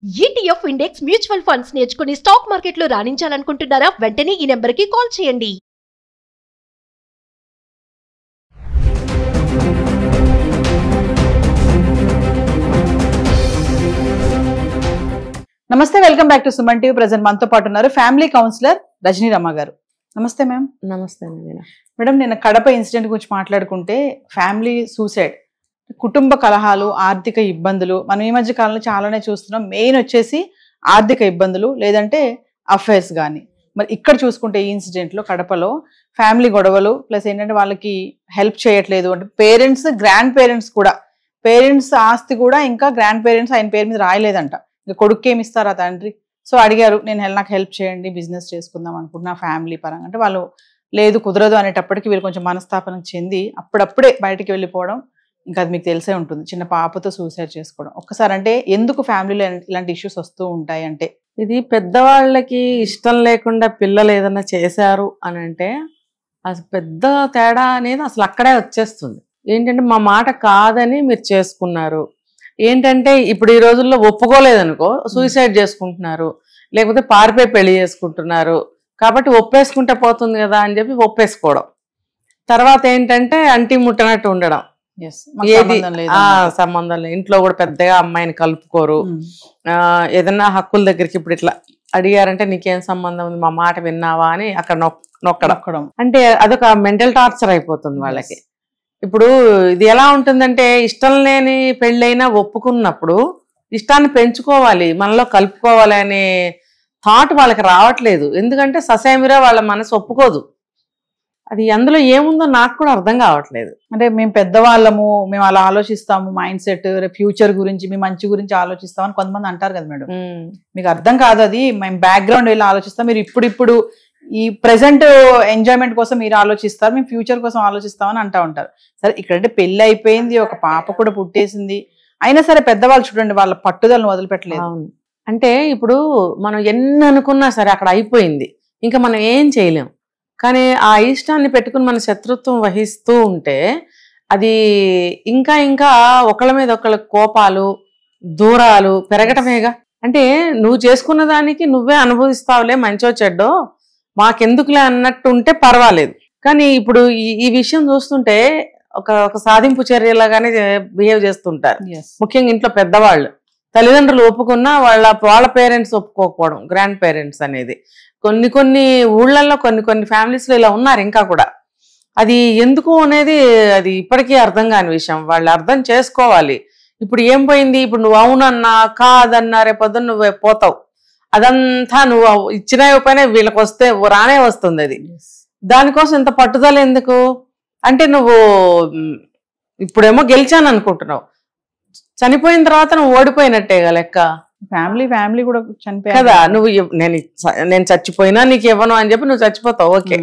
ETF index mutual funds నేర్చుకుని stock మార్కెట్లో రాణించాలనుకుంటున్నారా? వెంటనే ఈ నెంబర్కి కాల్ చేయండి. నమస్తే, welcome back to Suman TV. Present మనతో పాటు ఉన్నారు ఫ్యామిలీ కౌన్సిలర్ రజనీ రమ గారు. నమస్తే మ్యామ్. నమస్తే మేడం, నేను కడప ఇన్సిడెంట్ గురించి మాట్లాడుకుంటే ఫ్యామిలీ సూసైడ్, కుటుంబ కలహాలు, ఆర్థిక ఇబ్బందులు మనం ఈ మధ్య కాలంలో చాలానే చూస్తున్నాం. మెయిన్ వచ్చేసి ఆర్థిక ఇబ్బందులు, లేదంటే అఫైర్స్ కానీ. మరి ఇక్కడ చూసుకుంటే ఈ ఇన్సిడెంట్లో కడపలో ఫ్యామిలీ గొడవలు, ప్లస్ ఏంటంటే వాళ్ళకి హెల్ప్ చేయట్లేదు అంటే పేరెంట్స్, గ్రాండ్ పేరెంట్స్ కూడా, పేరెంట్స్ ఆస్తి కూడా ఇంకా గ్రాండ్ పేరెంట్స్ ఆయన పేరు మీద రాయలేదంట. ఇంకా కొడుకు ఏమి ఇస్తారా తండ్రి? సో అడిగారు, నాకు హెల్ప్ చేయండి, బిజినెస్ చేసుకుందాం అనుకుంటున్నా ఫ్యామిలీ పరంగా. అంటే వాళ్ళు లేదు, కుదరదు అనేటప్పటికి వీళ్ళు కొంచెం మనస్తాపన చెంది అప్పుడప్పుడే బయటికి వెళ్ళిపోవడం. ఇంకా అది మీకు తెలిసే ఉంటుంది, చిన్న పాపతో సూసైడ్ చేసుకోవడం. ఒక్కసారి అంటే ఎందుకు ఫ్యామిలీలో ఇలాంటి ఇష్యూస్ వస్తూ ఉంటాయి అంటే, ఇది పెద్దవాళ్ళకి ఇష్టం లేకుండా పిల్లలు ఏదైనా చేశారు అని అంటే అసలు పెద్ద తేడా అనేది అసలు అక్కడే వచ్చేస్తుంది. ఏంటంటే మా మాట కాదని మీరు చేసుకున్నారు, ఏంటంటే ఇప్పుడు ఈ రోజుల్లో ఒప్పుకోలేదనుకో సూసైడ్ చేసుకుంటున్నారు, లేకపోతే పారిపోయి పెళ్లి చేసుకుంటున్నారు. కాబట్టి ఒప్పేసుకుంటే పోతుంది కదా అని చెప్పి ఒప్పేసుకోవడం. తర్వాత ఏంటంటే అంటి ముట్టనట్టు ఉండడం, ఏది సంబంధం లేదు. ఇంట్లో కూడా పెద్దగా అమ్మాయిని కలుపుకోరు. ఏదన్నా హక్కుల దగ్గరికి ఇప్పుడు ఇట్లా అడిగారంటే నీకేం సంబంధం ఉంది, మా మాట విన్నావా అని అక్కడ నొక్కడం. అంటే అదొక మెంటల్ టార్చర్ అయిపోతుంది వాళ్ళకి. ఇప్పుడు ఇది ఎలా ఉంటుందంటే, ఇష్టం లేని పెళ్ళైనా ఒప్పుకున్నప్పుడు ఇష్టాన్ని పెంచుకోవాలి, మనలో కలుపుకోవాలి అనే థాట్ వాళ్ళకి రావట్లేదు. ఎందుకంటే ససేమిరా వాళ్ళ మనసు ఒప్పుకోదు. అది అందులో ఏముందో నాకు కూడా అర్థం కావట్లేదు. అంటే మేము పెద్దవాళ్ళము, మేము అలా ఆలోచిస్తాము, మైండ్ సెట్, ఫ్యూచర్ గురించి, మీ మంచి గురించి ఆలోచిస్తామని కొంతమంది అంటారు కదా మేడం. మీకు అర్థం కాదు అది, మేము బ్యాక్గ్రౌండ్ వెళ్ళి ఆలోచిస్తాం. మీరు ఇప్పుడు ఈ ప్రెసెంట్ ఎంజాయ్మెంట్ కోసం మీరు ఆలోచిస్తారు, మేము ఫ్యూచర్ కోసం ఆలోచిస్తామని అంటూ ఉంటారు. సరే, ఇక్కడంటే పెళ్లి అయిపోయింది, ఒక పాప కూడా పుట్టేసింది, అయినా సరే పెద్దవాళ్ళు చూడండి వాళ్ళ పట్టుదలను వదిలిపెట్టలేదు. అంటే ఇప్పుడు మనం ఎన్ని అనుకున్నా సరే అక్కడ అయిపోయింది, ఇంకా మనం ఏం చేయలేం. కానీ ఆ ఇష్టాన్ని పెట్టుకుని మన శత్రుత్వం వహిస్తూ ఉంటే అది ఇంకా ఇంకా ఒకళ్ళ మీద ఒకళ్ళ కోపాలు, దూరాలు పెరగటమేగా. అంటే నువ్వు చేసుకున్న దానికి నువ్వే అనుభవిస్తావులే, మంచో చెడ్డో మాకెందుకులే అన్నట్టు ఉంటే పర్వాలేదు. కానీ ఇప్పుడు ఈ విషయం చూస్తుంటే ఒక సాధింపు చర్యలాగానే బిహేవ్ చేస్తుంటారు. ముఖ్యంగా ఇంట్లో పెద్దవాళ్ళు, తల్లిదండ్రులు ఒప్పుకున్నా వాళ్ళ పేరెంట్స్ ఒప్పుకోకపోవడం, గ్రాండ్ పేరెంట్స్ అనేది కొన్ని ఊళ్ళల్లో కొన్ని ఫ్యామిలీస్లో ఇలా ఉన్నారు ఇంకా కూడా. అది ఎందుకు అనేది అది ఇప్పటికీ అర్థం కాని విషయం. వాళ్ళు అర్థం చేసుకోవాలి. ఇప్పుడు ఏం పోయింది, ఇప్పుడు నువ్వు అవునన్నా కాదన్నా రేపొద్దున నువ్వు పోతావు, అదంతా నువ్వు ఇచ్చినా పైన వీళ్ళకి వస్తే రానే వస్తుంది. అది దానికోసం ఇంత పట్టుదల ఎందుకు అంటే, నువ్వు ఇప్పుడేమో గెలిచాను అనుకుంటున్నావు, చనిపోయిన తర్వాత నువ్వు ఓడిపోయినట్టేగా లెక్క. ఫ్యామిలీ కూడా చనిపోయా కదా. నువ్వు నేను చచ్చిపోయినా నీకు ఇవ్వను అని చెప్పి నువ్వు చచ్చిపోతావు, ఓకే.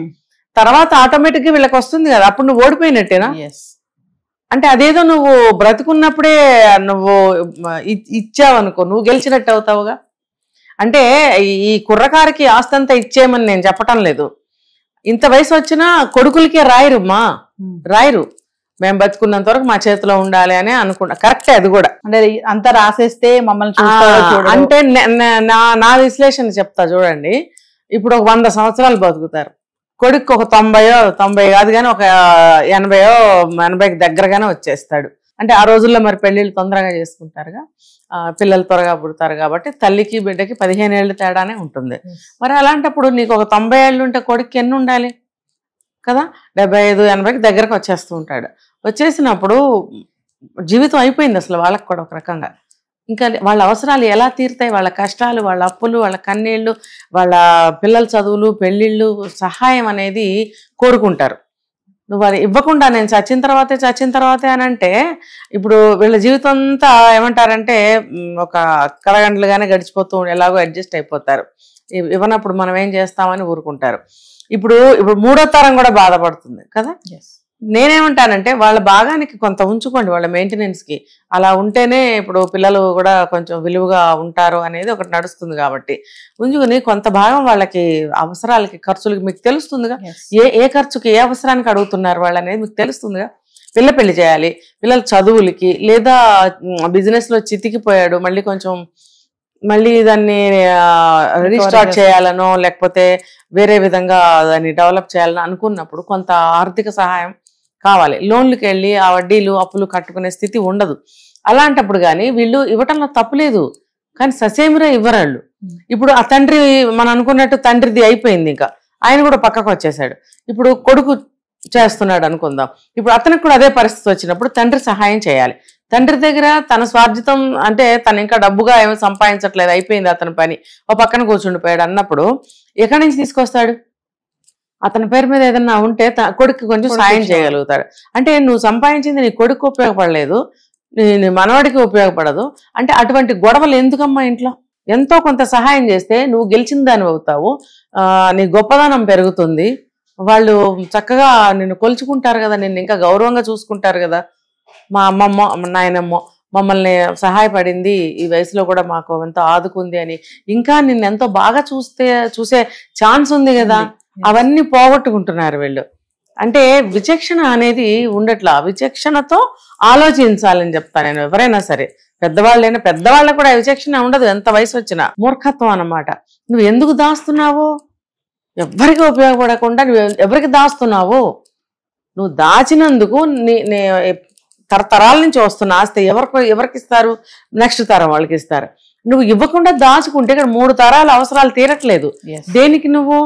తర్వాత ఆటోమేటిక్ గా వీళ్ళకి వస్తుంది కదా, అప్పుడు నువ్వు ఓడిపోయినట్టేనా? అంటే అదేదో నువ్వు బ్రతుకున్నప్పుడే నువ్వు ఇచ్చావనుకో నువ్వు గెలిచినట్టు అవుతావుగా. అంటే ఈ కుర్రకారికి ఆస్తి అంతా ఇచ్చేయమని నేను చెప్పటం లేదు. ఇంత వయసు వచ్చినా కొడుకులకే రాయరు, మేము బతుకున్నంత వరకు మా చేతిలో ఉండాలి అని అనుకుంటా. కరెక్టే అది కూడా. అంటే అంతా రాసేస్తే మమ్మల్ని అంటే నా విశ్లేషణ చెప్తా చూడండి. ఇప్పుడు ఒక 100 సంవత్సరాలు బతుకుతారు, కొడుకు ఒక 90 కాదు కానీ ఒక 80కి దగ్గరగానే వచ్చేస్తాడు. అంటే ఆ రోజుల్లో మరి పెళ్లిళ్ళు తొందరగా చేసుకుంటారుగా, పిల్లలు త్వరగా పుడతారు కాబట్టి తల్లికి బిడ్డకి 15 ఏళ్ళు తేడానే ఉంటుంది. మరి అలాంటప్పుడు నీకు ఒక 90 ఏళ్ళు ఉంటే కొడుకు ఎన్ని ఉండాలి కదా, 75, 80కి దగ్గరకు వచ్చేస్తూ ఉంటాడు. వచ్చేసినప్పుడు జీవితం అయిపోయింది అసలు వాళ్ళకి కూడా ఒక రకంగా. ఇంకా వాళ్ళ అవసరాలు ఎలా తీరుతాయి, వాళ్ళ కష్టాలు, వాళ్ళ అప్పులు, వాళ్ళ కన్నీళ్ళు, వాళ్ళ పిల్లల చదువులు, పెళ్ళిళ్ళు, సహాయం అనేది కోరుకుంటారు. నువ్వు అది ఇవ్వకుండా నేను చచ్చిన తర్వాతే అని అంటే ఇప్పుడు వీళ్ళ జీవితం అంతా ఏమంటారంటే ఒక కడగంటలుగానే గడిచిపోతూ ఎలాగో అడ్జస్ట్ అయిపోతారు. ఇవ్వనప్పుడు మనం ఏం చేస్తామని ఊరుకుంటారు. ఇప్పుడు మూడో తరం కూడా బాధపడుతుంది కదా. నేనేమంటానంటే వాళ్ళ భాగానికి కొంత ఉంచుకోండి, వాళ్ళ మెయింటెనెన్స్కి. అలా ఉంటేనే ఇప్పుడు పిల్లలు కూడా కొంచెం విలువగా ఉంటారు అనేది ఒకటి నడుస్తుంది. కాబట్టి ఉంచుకుని కొంత భాగం వాళ్ళకి అవసరాలకి, ఖర్చులకి మీకు తెలుస్తుందిగా, ఏ ఖర్చుకి ఏ అవసరానికి అడుగుతున్నారు వాళ్ళు అనేది మీకు తెలుస్తుందిగా. పిల్ల పెళ్లి చేయాలి, పిల్లల చదువులకి, లేదా బిజినెస్లో చితికిపోయాడు మళ్ళీ కొంచెం మళ్ళీ దాన్ని రీస్టార్ట్ చేయాలనో లేకపోతే వేరే విధంగా దాన్ని డెవలప్ చేయాలని అనుకున్నప్పుడు కొంత ఆర్థిక సహాయం కావాలి. లోన్లకు వెళ్ళి ఆ వడ్డీలు అప్పులు కట్టుకునే స్థితి ఉండదు. అలాంటప్పుడు కానీ వీళ్ళు ఇవ్వటంలో తప్పులేదు, కానీ ససేమిరా ఇవ్వరాళ్ళు. ఇప్పుడు ఆ తండ్రి మనం అనుకున్నట్టు తండ్రిది అయిపోయింది, ఇంకా ఆయన కూడా పక్కకు వచ్చేసాడు. ఇప్పుడు కొడుకు చేస్తున్నాడు అనుకుందాం. ఇప్పుడు అతనికి కూడా అదే పరిస్థితి వచ్చినప్పుడు తండ్రి సహాయం చేయాలి. తండ్రి దగ్గర తన స్వార్జితం అంటే తను ఇంకా డబ్బుగా ఏమో సంపాదించట్లేదు, అయిపోయింది అతని పని, ఓ పక్కన కూర్చుండిపోయాడు అన్నప్పుడు ఎక్కడి నుంచి తీసుకొస్తాడు? అతని పేరు మీద ఏదన్నా ఉంటే కొడుకు కొంచెం సాయం చేయగలుగుతాడు. అంటే నువ్వు సంపాదించింది నీ కొడుకు ఉపయోగపడలేదు, నీ మనవాడికి ఉపయోగపడదు అంటే అటువంటి గొడవలు ఎందుకమ్మా ఇంట్లో? ఎంతో కొంత సహాయం చేస్తే నువ్వు గెలిచిన దాని అవుతావు, నీ గొప్పదనం పెరుగుతుంది, వాళ్ళు చక్కగా నిన్ను కొలుచుకుంటారు కదా, నిన్ను ఇంకా గౌరవంగా చూసుకుంటారు కదా. మా అమ్మమ్మ నాయనమ్మ మమ్మల్ని సహాయపడింది, ఈ వయసులో కూడా మాకు ఎంతో ఆదుకుంది అని ఇంకా నిన్ను ఎంతో బాగా చూసే ఛాన్స్ ఉంది కదా. అవన్నీ పోగొట్టుకుంటున్నారు వీళ్ళు. అంటే విచక్షణ అనేది ఉండట్లా. విచక్షణతో ఆలోచించాలని చెప్తా నేను. ఎవరైనా సరే, పెద్దవాళ్ళైనా, పెద్దవాళ్ళకు కూడా విచక్షణ ఉండదు ఎంత వయసు వచ్చినా. మూర్ఖత్వం అన్నమాట. నువ్వు ఎందుకు దాస్తున్నావు? ఎవరికి ఉపయోగపడకుండా నువ్వు ఎవరికి దాస్తున్నావు? నువ్వు దాచినందుకు తరతరాల నుంచి వస్తున్న ఆస్తి ఎవరికి ఇస్తారు? నెక్స్ట్ తరం వాళ్ళకి ఇస్తారు. నువ్వు ఇవ్వకుండా దాచుకుంటే ఇక్కడ 3 తరాల అవసరాలు తీరట్లేదు. దేనికి? నువ్వు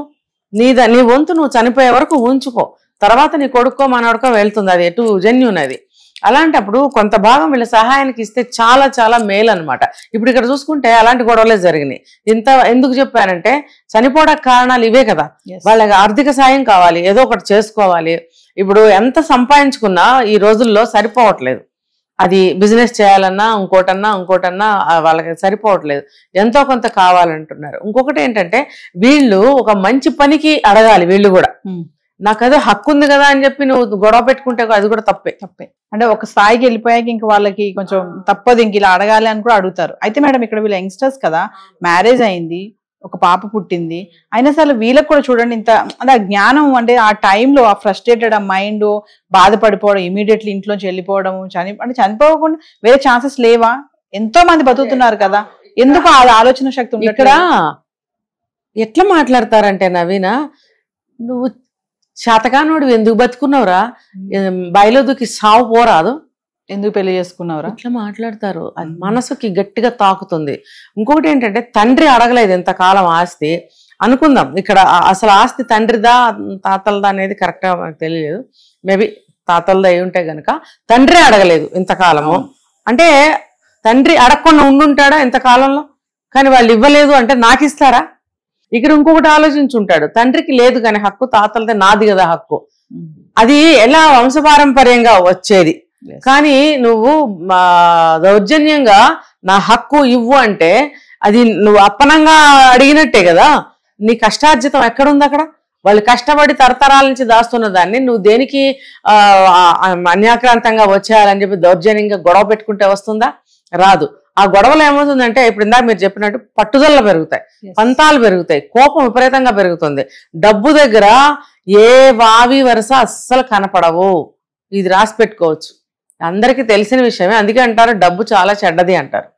నీ వంతు నువ్వు చనిపోయే వరకు ఉంచుకో, తర్వాత నీ కొడుకో మనవడికో వెళ్తుంది, అది ఎటు జెన్యూన్ అది. అలాంటప్పుడు కొంత భాగం వీళ్ళ సహాయానికి ఇస్తే చాలా చాలా మేలు అనమాట. ఇప్పుడు ఇక్కడ చూసుకుంటే అలాంటి గొడవలే జరిగినాయి. ఎందుకు చెప్పానంటే చనిపోవడానికి కారణాలు ఇవే కదా. వాళ్ళకి ఆర్థిక సాయం కావాలి, ఏదో ఒకటి చేసుకోవాలి. ఇప్పుడు ఎంత సంపాదించుకున్నా ఈ రోజుల్లో సరిపోవట్లేదు. అది బిజినెస్ చేయాలన్నా ఇంకోటన్నా వాళ్ళకి సరిపోవట్లేదు. ఎంతో కొంత కావాలంటున్నారు. ఇంకొకటి ఏంటంటే వీళ్ళు ఒక మంచి పనికి అడగాలి. వీళ్ళు కూడా నాకు అదే హక్కు ఉంది కదా అని చెప్పి నువ్వు గొడవ పెట్టుకుంటే అది కూడా తప్పే. అంటే ఒక స్థాయికి వెళ్ళిపోయాక ఇంక వాళ్ళకి కొంచెం తప్పదు, ఇంక ఇలా అడగాలి అని కూడా అడుగుతారు. అయితే మేడం ఇక్కడ వీళ్ళ యంగ్స్టర్స్ కదా, మ్యారేజ్ అయింది, ఒక పాప పుట్టింది, అయినా సరే వీళ్ళకి కూడా చూడండి ఇంత అంటే జ్ఞానం, అంటే ఆ టైంలో ఆ ఫ్రస్ట్రేటెడ్ ఆ మైండ్ బాధపడిపోవడం, ఇమీడియట్లీ ఇంట్లోంచి వెళ్ళిపోవడం, అంటే చనిపోకుండా వేరే ఛాన్సెస్ లేవా? ఎంతో మంది బతుకుతున్నారు కదా, ఎందుకు ఆ ఆలోచన శక్తి ఉంది? ఇక్కడ ఎట్లా మాట్లాడతారంటే నవీన, నువ్వు శాతకానోడు ఎందుకు బతుకున్నావురా, బాయిలో దూకి సావు పోరాదు, ఎందుకు పెళ్లి చేసుకున్నావురా, ఇట్లా మాట్లాడతారు. అది మనసుకి గట్టిగా తాకుతుంది. ఇంకొకటి ఏంటంటే తండ్రి అడగలేదు ఇంతకాలం ఆస్తి అనుకుందాం. ఇక్కడ అసలు ఆస్తి తండ్రిదా తాతలదా అనేది కరెక్ట్గా మనకు తెలియలేదు. మేబీ తాతలదా అయి ఉంటే గనక తండ్రి అడగలేదు ఇంతకాలము. అంటే తండ్రి అడగకుండా ఉండుంటాడా ఇంతకాలంలో? కానీ వాళ్ళు ఇవ్వలేదు అంటే నాకు ఇస్తారా? ఇక్కడ ఇంకొకటి ఆలోచించుంటాడు, తండ్రికి లేదు కానీ హక్కు తాతలదే, నాది కదా హక్కు, అది ఎలా వంశపారంపర్యంగా వచ్చేది. కానీ నువ్వు దౌర్జన్యంగా నా హక్కు ఇవ్వు అంటే అది నువ్వు అప్పనంగా అడిగినట్టే కదా. నీ కష్టార్జితం ఎక్కడుంది అక్కడ? వాళ్ళు కష్టపడి తరతరాల నుంచి దాస్తున్న దాన్ని నువ్వు దేనికి అన్యాక్రాంతంగా వచ్చేయాలని చెప్పి దౌర్జన్యంగా గొడవ పెట్టుకుంటే వస్తుందా? రాదు. ఆ గొడవలు ఏమవుతుందంటే ఇప్పుడు ఇందాక మీరు చెప్పినట్టు పట్టుదల పెరుగుతాయి, పంతాలు పెరుగుతాయి, కోపం విపరీతంగా పెరుగుతుంది. డబ్బు దగ్గర ఏ వావి వరుస అస్సలు కనపడవు. ఇది రాసి పెట్టుకోవచ్చు, అందరికీ తెలిసిన విషయమే. అందుకే అంటారు డబ్బు చాలా చెడ్డది అంటారు.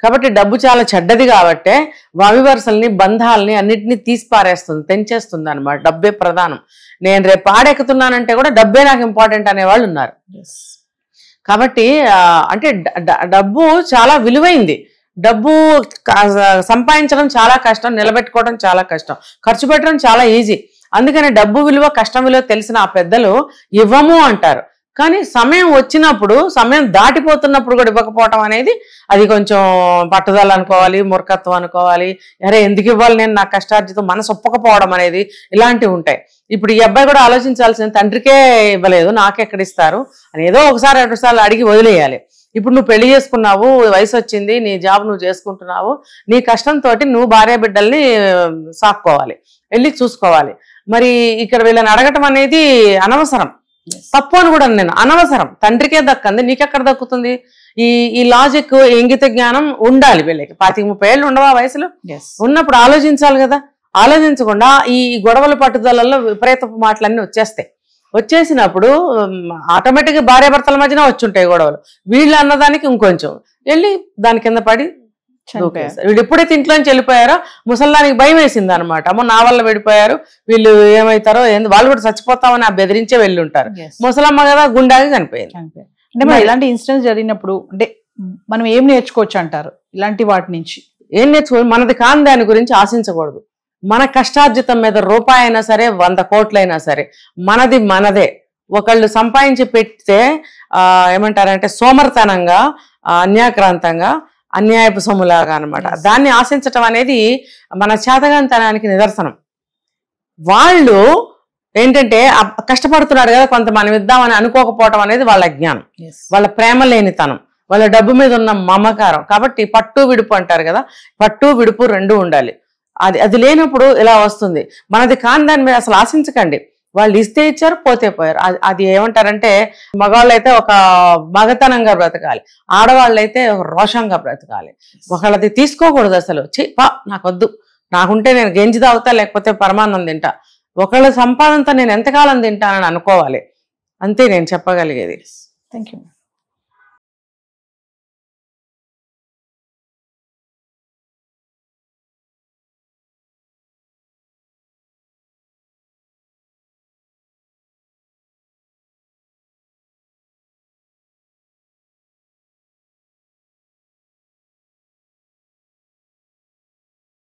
కాబట్టి డబ్బు చాలా చెడ్డది కాబట్టే వావి వరుసల్ని, బంధాలని అన్నిటినీ తీసి పారేస్తుంది, తెంచేస్తుంది అనమాట. డబ్బే ప్రధానం. నేను రేపు పాడెక్కుతున్నానంటే కూడా డబ్బే నాకు ఇంపార్టెంట్ అనేవాళ్ళు ఉన్నారు. కాబట్టి అంటే డబ్బు చాలా విలువైంది. డబ్బు సంపాదించడం చాలా కష్టం, నిలబెట్టుకోవడం చాలా కష్టం, ఖర్చు పెట్టడం చాలా ఈజీ. అందుకని డబ్బు విలువ, కష్టం విలువ తెలిసిన ఆ పెద్దలు ఇవ్వము అంటారు. కానీ సమయం వచ్చినప్పుడు, సమయం దాటిపోతున్నప్పుడు కూడా ఇవ్వకపోవటం అనేది అది కొంచెం పట్టుదల అనుకోవాలి, మూర్ఖత్వం అనుకోవాలి. అరే ఎందుకు ఇవ్వాలి నేను, నా కష్టార్జితం, మనసు ఒప్పకపోవడం అనేది ఇలాంటివి ఉంటాయి. ఇప్పుడు ఈ అబ్బాయి కూడా ఆలోచించాల్సిన, తండ్రికే ఇవ్వలేదు నాకెక్కడిస్తారు అని ఏదో ఒకసారి 2 సార్లు అడిగి వదిలేయాలి. ఇప్పుడు నువ్వు పెళ్లి చేసుకున్నావు, వయసు వచ్చింది, నీ జాబ్ నువ్వు చేసుకుంటున్నావు, నీ కష్టంతో నువ్వు భార్య బిడ్డల్ని సాక్కోవాలి, వెళ్ళి చూసుకోవాలి. మరి ఇక్కడ వీళ్ళని అడగటం అనేది అనవసరం, తప్పు అని కూడా నేను, అనవసరం. తండ్రికే దక్కంది, నీకెక్కడ దక్కుతుంది? ఈ లాజిక్, ఇంగిత జ్ఞానం ఉండాలి వీళ్ళకి. 25-30 ఏళ్ళు ఉండవా వయసులో? ఉన్నప్పుడు ఆలోచించాలి కదా. ఆలోచించకుండా ఈ గొడవల పట్టుదలలో విపరీతపు మాటలన్నీ వచ్చేస్తాయి. వచ్చేసినప్పుడు ఆటోమేటిక్గా భార్యాభర్తల మధ్యన వచ్చుంటాయి గొడవలు. వీళ్ళు అన్నదానికి ఇంకొంచెం వెళ్ళి దాని కింద పడి చనిపోయారు. వీళ్ళు ఎప్పుడైతే ఇంట్లోంచి వెళ్ళిపోయారో ముసల్దానికి భయం వేసింది అనమాట. అమ్మో నా వల్ల వెళ్ళిపోయారు, వీళ్ళు ఏమవుతారో వాళ్ళు కూడా చచ్చిపోతామని ఆ బెదిరించే వెళ్ళి ఉంటారు. Yes. ముసలమ్మ కదా గుండాకి చనిపోయింది. అంటే మరి ఇలాంటి ఇన్సిడెంట్స్ జరిగినప్పుడు అంటే మనం ఏం నేర్చుకోవచ్చు అంటారు ఇలాంటి వాటి నుంచి? ఏం నేర్చుకో, మనది కాని దాని గురించి ఆశించకూడదు. మన కష్టార్జితం మీద రూపాయి అయినా సరే 100 కోట్లైనా సరే మనది మనదే. ఒకళ్ళు సంపాదించి పెడితే ఏమంటారంటే సోమర్తనంగా, అన్యాక్రాంతంగా, అన్యాయపు సొమ్ములాగా అనమాట. దాన్ని ఆశించటం అనేది మన చేతగానితనానికి నిదర్శనం. వాళ్ళు ఏంటంటే కష్టపడుతున్నాడు కదా కొంత మనం ఇద్దామని అనుకోకపోవటం అనేది వాళ్ళ అజ్ఞానం, వాళ్ళ ప్రేమ లేనితనం, వాళ్ళ డబ్బు మీద ఉన్న మమకారం. కాబట్టి పట్టు విడుపు అంటారు కదా, పట్టు విడుపు 2 ఉండాలి. అది లేనప్పుడు ఇలా వస్తుంది. మనది కాని దాని మీద అసలు ఆశించకండి. వాళ్ళు ఇస్తే ఇచ్చారు, పోతే పోయారు. అది ఏమంటారంటే మగవాళ్ళు అయితే ఒక మగతనంగా బ్రతకాలి, ఆడవాళ్ళు అయితే ఒక రోషంగా బ్రతకాలి. ఒకళ్ళది తీసుకోకూడదు అసలు. నాకొద్దు, నాకుంటే నేను గెంజి తాగుతా లేకపోతే పరమాన్నం తింటా, ఒకళ్ళ సంపాదనతో నేను ఎంతకాలం తింటానని అనుకోవాలి. అంతే నేను చెప్పగలిగేది. Thank you.